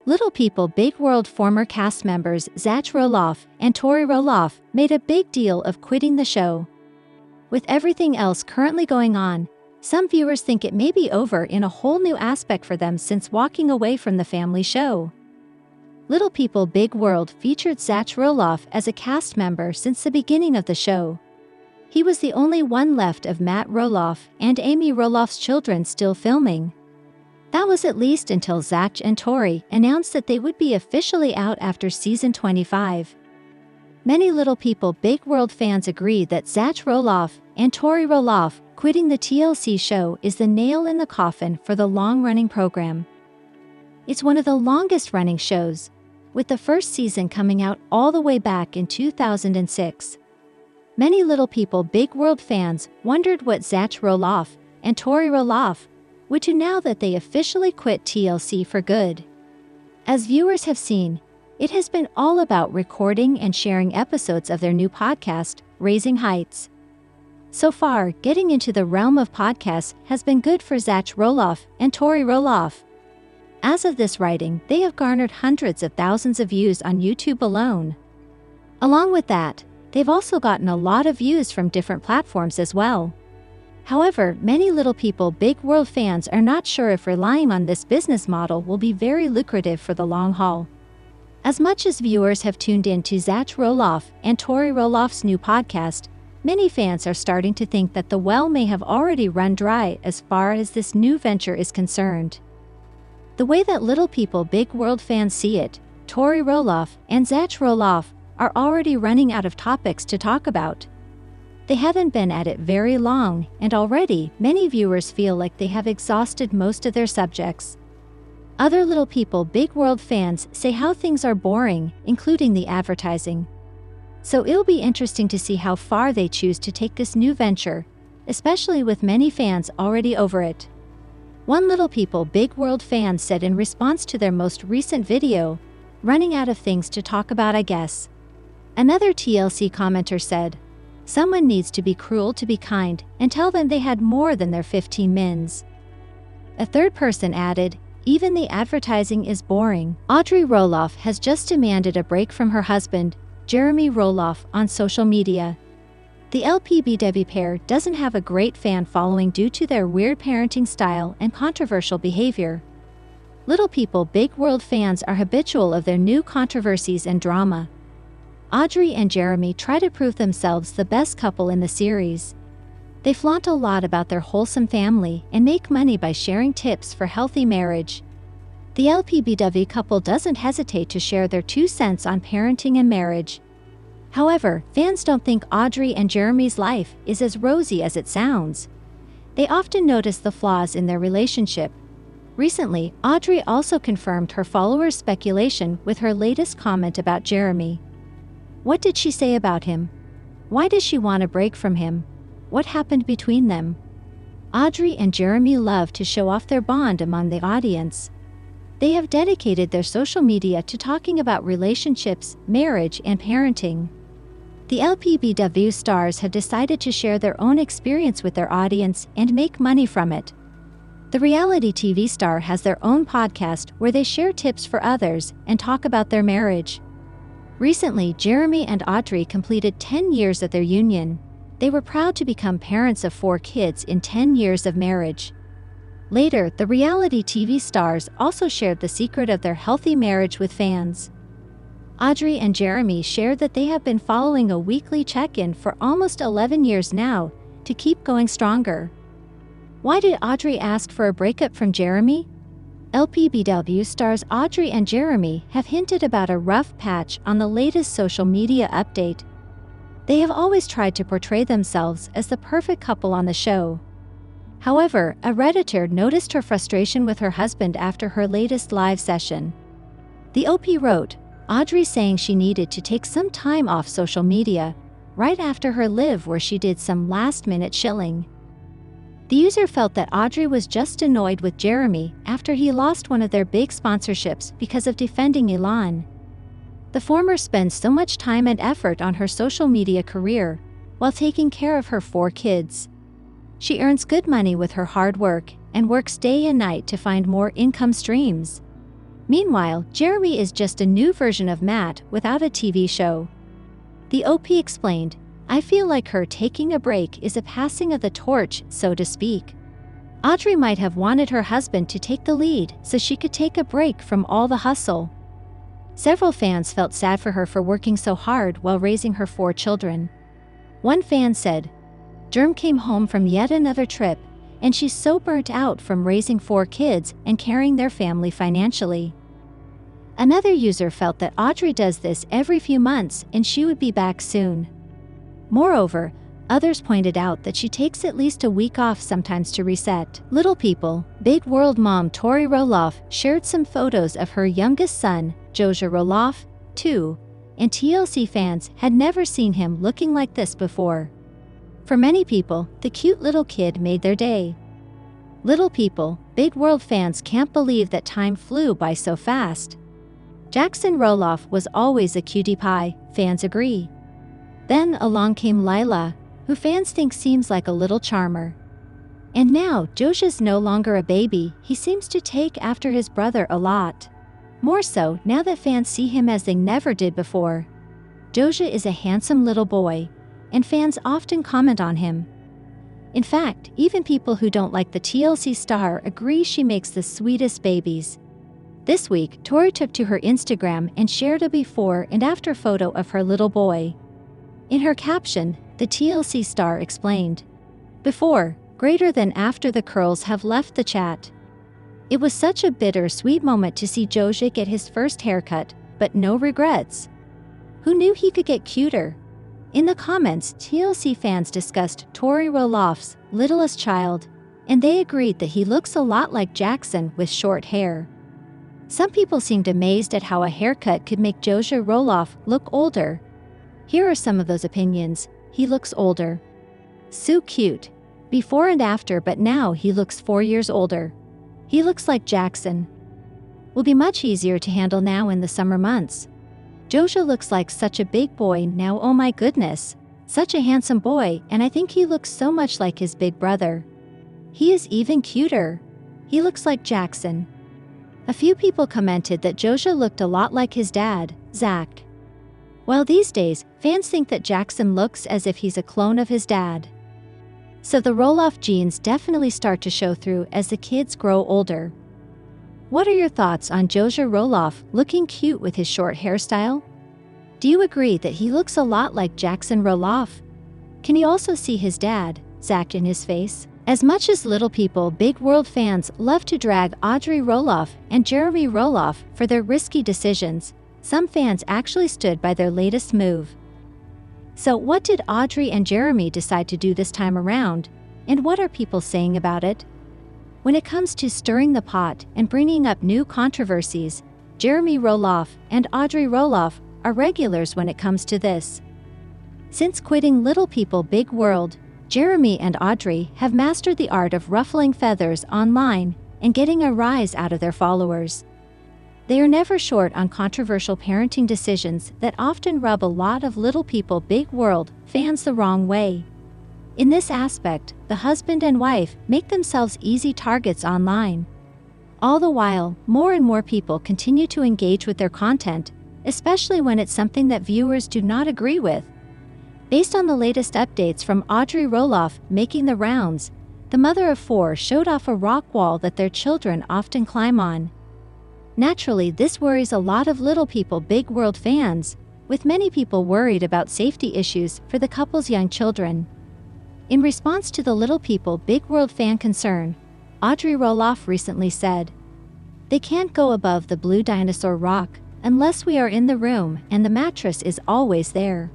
Little People Big World former cast members Zach Roloff and Tori Roloff made a big deal of quitting the show. With everything else currently going on, some viewers think it may be over in a whole new aspect for them since walking away from the family show. Little People Big World featured Zach Roloff as a cast member since the beginning of the show. He was the only one left of Matt Roloff and Amy Roloff's children still filming. That was at least until Zach and Tori announced that they would be officially out after season 25. Many Little People Big World fans agree that Zach Roloff and Tori Roloff quitting the TLC show is the nail in the coffin for the long-running program. It's one of the longest-running shows, with the first season coming out all the way back in 2006. Many Little People Big World fans wondered what Zach Roloff and Tori Roloff would do now that they officially quit TLC for good. As viewers have seen, it has been all about recording and sharing episodes of their new podcast, Raising Heights. So far, getting into the realm of podcasts has been good for Zach Roloff and Tori Roloff. As of this writing, they have garnered hundreds of thousands of views on YouTube alone. Along with that, they've also gotten a lot of views from different platforms as well. However, many Little People Big World fans are not sure if relying on this business model will be very lucrative for the long haul. As much as viewers have tuned in to Zach Roloff and Tori Roloff's new podcast, many fans are starting to think that the well may have already run dry as far as this new venture is concerned. The way that Little People Big World fans see it, Tori Roloff and Zach Roloff are already running out of topics to talk about. They haven't been at it very long, and already many viewers feel like they have exhausted most of their subjects. Other Little People Big World fans say how things are boring, including the advertising. So it'll be interesting to see how far they choose to take this new venture, especially with many fans already over it. One Little People Big World fan said in response to their most recent video, "Running out of things to talk about, I guess." Another TLC commenter said, "Someone needs to be cruel to be kind and tell them they had more than their 15 mins." A third person added, "Even the advertising is boring." Audrey Roloff has just demanded a break from her husband, Jeremy Roloff, on social media. The LPBW pair doesn't have a great fan following due to their weird parenting style and controversial behavior. Little People Big World fans are habitual of their new controversies and drama. Audrey and Jeremy try to prove themselves the best couple in the series. They flaunt a lot about their wholesome family and make money by sharing tips for healthy marriage. The LPBW couple doesn't hesitate to share their 2 cents on parenting and marriage. However, fans don't think Audrey and Jeremy's life is as rosy as it sounds. They often notice the flaws in their relationship. Recently, Audrey also confirmed her followers' speculation with her latest comment about Jeremy. What did she say about him? Why does she want a break from him? What happened between them? Audrey and Jeremy love to show off their bond among the audience. They have dedicated their social media to talking about relationships, marriage, and parenting. The LPBW stars have decided to share their own experience with their audience and make money from it. The reality TV star has their own podcast where they share tips for others and talk about their marriage. Recently, Jeremy and Audrey completed 10 years of their union. They were proud to become parents of 4 kids in 10 years of marriage. Later, the reality TV stars also shared the secret of their healthy marriage with fans. Audrey and Jeremy shared that they have been following a weekly check-in for almost 11 years now to keep going stronger. Why did Audrey ask for a breakup from Jeremy? LPBW stars Audrey and Jeremy have hinted about a rough patch on the latest social media update. They have always tried to portray themselves as the perfect couple on the show. However, a Redditor noticed her frustration with her husband after her latest live session. The OP wrote, Audrey saying she needed to take some time off social media, right after her live where she did some last-minute chilling. The user felt that Audrey was just annoyed with Jeremy after he lost one of their big sponsorships because of defending Elon. The former spends so much time and effort on her social media career while taking care of her 4 kids. She earns good money with her hard work and works day and night to find more income streams. Meanwhile, Jeremy is just a new version of Matt without a TV show. The OP explained, "I feel like her taking a break is a passing of the torch, so to speak. Audrey might have wanted her husband to take the lead so she could take a break from all the hustle." Several fans felt sad for her for working so hard while raising her 4 children. One fan said, "Jerm came home from yet another trip, and she's so burnt out from raising 4 kids and carrying their family financially." Another user felt that Audrey does this every few months and she would be back soon. Moreover, others pointed out that she takes at least a week off sometimes to reset. Little People, Big World mom Tori Roloff shared some photos of her youngest son, Joja Roloff, too, and TLC fans had never seen him looking like this before. For many people, the cute little kid made their day. Little People, Big World fans can't believe that time flew by so fast. Jackson Roloff was always a cutie pie, fans agree. Then along came Lila, who fans think seems like a little charmer. And now Joja's no longer a baby, he seems to take after his brother a lot. More so now that fans see him as they never did before. Joja is a handsome little boy, and fans often comment on him. In fact, even people who don't like the TLC star agree she makes the sweetest babies. This week, Tori took to her Instagram and shared a before and after photo of her little boy. In her caption, the TLC star explained, "Before, greater than after the curls have left the chat. It was such a bittersweet moment to see Joja get his first haircut, but no regrets. Who knew he could get cuter?" In the comments, TLC fans discussed Tori Roloff's littlest child, and they agreed that he looks a lot like Jackson with short hair. Some people seemed amazed at how a haircut could make Joja Roloff look older. Here are some of those opinions. "He looks older. So cute. Before and after, but now he looks 4 years older. He looks like Jackson. Will be much easier to handle now in the summer months. Joja looks like such a big boy now, oh my goodness. Such a handsome boy, and I think he looks so much like his big brother. He is even cuter. He looks like Jackson." A few people commented that Joja looked a lot like his dad, Zach. While these days, fans think that Jackson looks as if he's a clone of his dad. So the Roloff genes definitely start to show through as the kids grow older. What are your thoughts on Joja Roloff looking cute with his short hairstyle? Do you agree that he looks a lot like Jackson Roloff? Can you also see his dad, Zach, in his face? As much as Little People, Big World fans love to drag Audrey Roloff and Jeremy Roloff for their risky decisions, some fans actually stood by their latest move. So what did Audrey and Jeremy decide to do this time around, and what are people saying about it? When it comes to stirring the pot and bringing up new controversies, Jeremy Roloff and Audrey Roloff are regulars when it comes to this. Since quitting Little People Big World, Jeremy and Audrey have mastered the art of ruffling feathers online and getting a rise out of their followers. They are never short on controversial parenting decisions that often rub a lot of Little People Big World fans the wrong way. In this aspect, the husband and wife make themselves easy targets online. All the while, more and more people continue to engage with their content, especially when it's something that viewers do not agree with. Based on the latest updates from Audrey Roloff making the rounds, the mother of 4 showed off a rock wall that their children often climb on. Naturally, this worries a lot of Little People Big World fans, with many people worried about safety issues for the couple's young children. In response to the Little People Big World fan concern, Audrey Roloff recently said, "They can't go above the blue dinosaur rock unless we are in the room and the mattress is always there.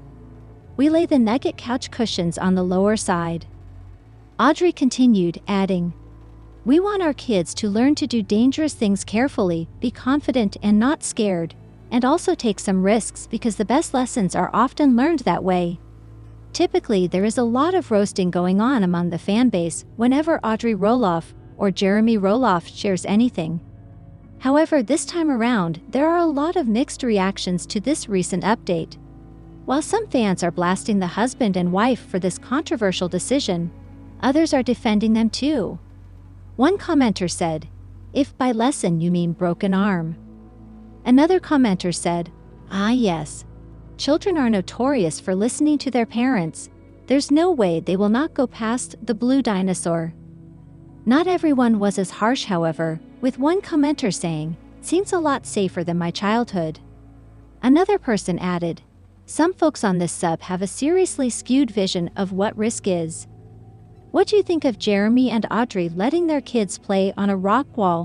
We lay the nugget couch cushions on the lower side." Audrey continued, adding, "We want our kids to learn to do dangerous things carefully, be confident and not scared, and also take some risks because the best lessons are often learned that way." Typically, there is a lot of roasting going on among the fan base whenever Audrey Roloff or Jeremy Roloff shares anything. However, this time around, there are a lot of mixed reactions to this recent update. While some fans are blasting the husband and wife for this controversial decision, others are defending them too. One commenter said, "If by lesson you mean broken arm, Another commenter said, "Ah yes. Children are notorious for listening to their parents. There's no way they will not go past the blue dinosaur." Not everyone was as harsh, however, with one commenter saying, "Seems a lot safer than my childhood." Another person added, "Some folks on this sub have a seriously skewed vision of what risk is." What do you think of Jeremy and Audrey letting their kids play on a rock wall